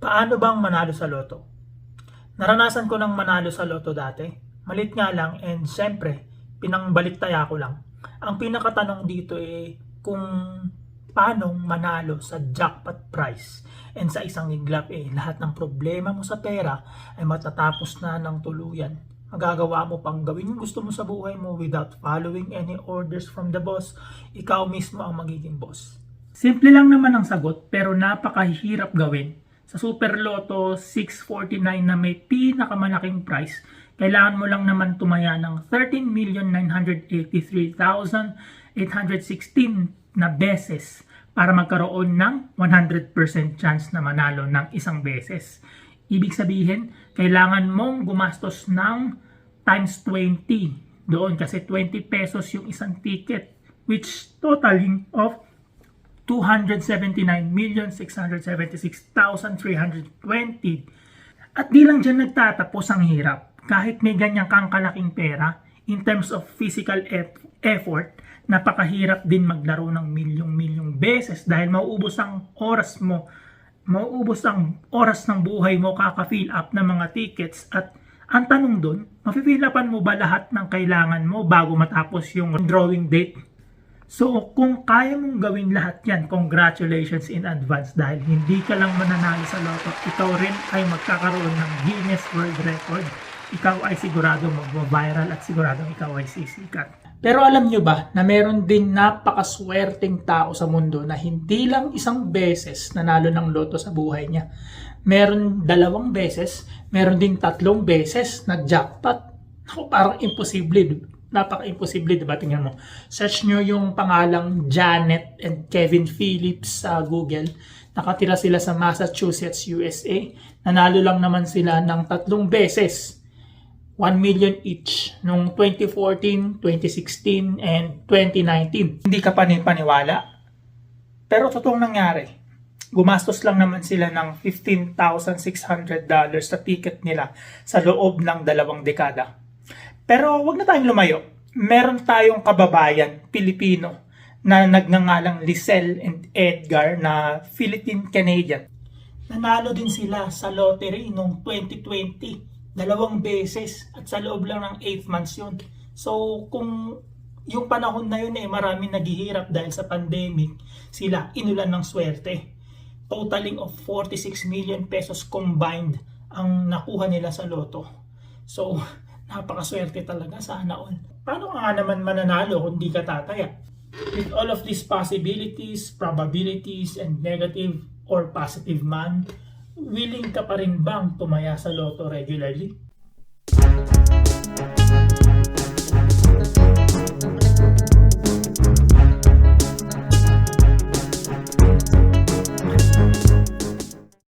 Paano bang manalo sa loto? Naranasan ko ng manalo sa loto dati. Malit nga lang and syempre, pinangbaliktaya ko lang. Ang pinakatanong dito kung paano manalo sa jackpot prize. And sa isang iglap lahat ng problema mo sa pera ay matatapos na ng tuluyan. Magagawa mo pang gawin yung gusto mo sa buhay mo without following any orders from the boss. Ikaw mismo ang magiging boss. Simple lang naman ang sagot pero napakahirap gawin. Sa Super Lotto 649 na may pinakamalaking price, kailangan mo lang naman tumaya ng 13,983,816 na beses para magkaroon ng 100% chance na manalo ng isang beses. Ibig sabihin, kailangan mong gumastos ng times 20 doon kasi 20 pesos yung isang ticket, which totaling of 279,676,320. At di lang dyan nagtatapos ang hirap. Kahit may ganyan kang kalaking pera, in terms of physical effort, napakahirap din maglaro ng milyong-milyong beses dahil mauubos ang oras mo, mauubos ang oras ng buhay mo kaka-fill up ng mga tickets. At ang tanong dun, mafi-fill upan mo ba lahat ng kailangan mo bago matapos yung drawing date? So, kung kaya mong gawin lahat yan, congratulations in advance dahil hindi ka lang mananalo sa loto, ikaw rin ay magkakaroon ng Guinness World Record. Ikaw ay sigurado mag-viral at sigurado ikaw ay sisikat. Pero alam nyo ba na meron din napakaswerteng tao sa mundo na hindi lang isang beses nanalo ng loto sa buhay niya. Meron 2 beses, meron din 3 beses na jackpot. Ako, parang imposible. Napaka-imposible, diba? Tingnan mo. Search nyo yung pangalang Janet and Kevin Phillips sa Google. Nakatira sila sa Massachusetts, USA. Nanalo lang naman sila ng 3 beses. 1 million each noong 2014, 2016, and 2019. Hindi ka paniniwala? Pero totoong nangyari. Gumastos lang naman sila ng $15,600 sa ticket nila sa loob ng 2 dekada. Pero wag na tayong lumayo. Meron tayong kababayan, Pilipino, na nagngangalang Lisel and Edgar na Philippine-Canadian. Nanalo din sila sa lottery noong 2020, 2 beses at sa loob lang ng 8 months yun. So kung yung panahon na yun maraming naghihirap dahil sa pandemic, sila inulan ng swerte. Totaling of 46 million pesos combined ang nakuha nila sa loto. So napakaswerte talaga, sana all. Paano ka nga naman mananalo kung di ka tataya? With all of these possibilities, probabilities, and negative or positive man, willing ka pa rin bang tumaya sa loto regularly?